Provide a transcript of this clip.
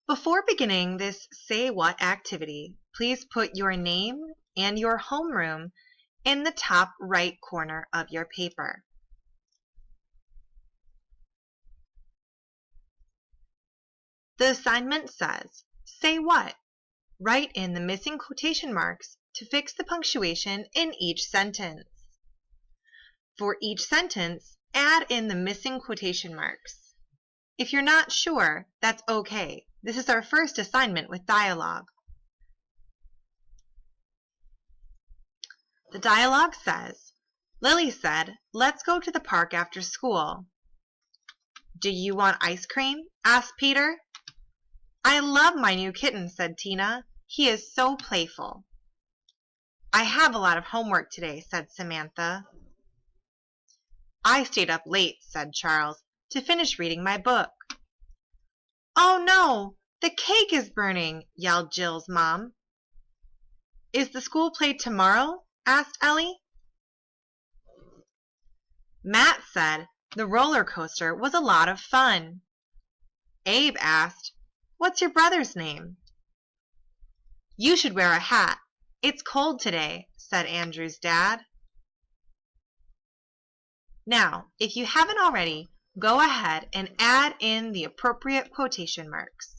Before beginning this Say What activity, please put your name and your homeroom in the top right corner of your paper. The assignment says, say what? Write in the missing quotation marks to fix the punctuation in each sentence. For each sentence, add in the missing quotation marks. If you're not sure, that's okay. This is our first assignment with dialogue. The dialogue says, Lily said, let's go to the park after school. Do you want ice cream? Asked Peter. I love my new kitten, said Tina. He is so playful. I have a lot of homework today, said Samantha. I stayed up late, said Charles, to finish reading my book. Oh no, the cake is burning, yelled Jill's mom. Is the school play tomorrow? Asked Ellie. Matt said the roller coaster was a lot of fun. Abe asked, what's your brother's name? You should wear a hat. It's cold today, said Andrew's dad. Now, if you haven't already, go ahead and add in the appropriate quotation marks.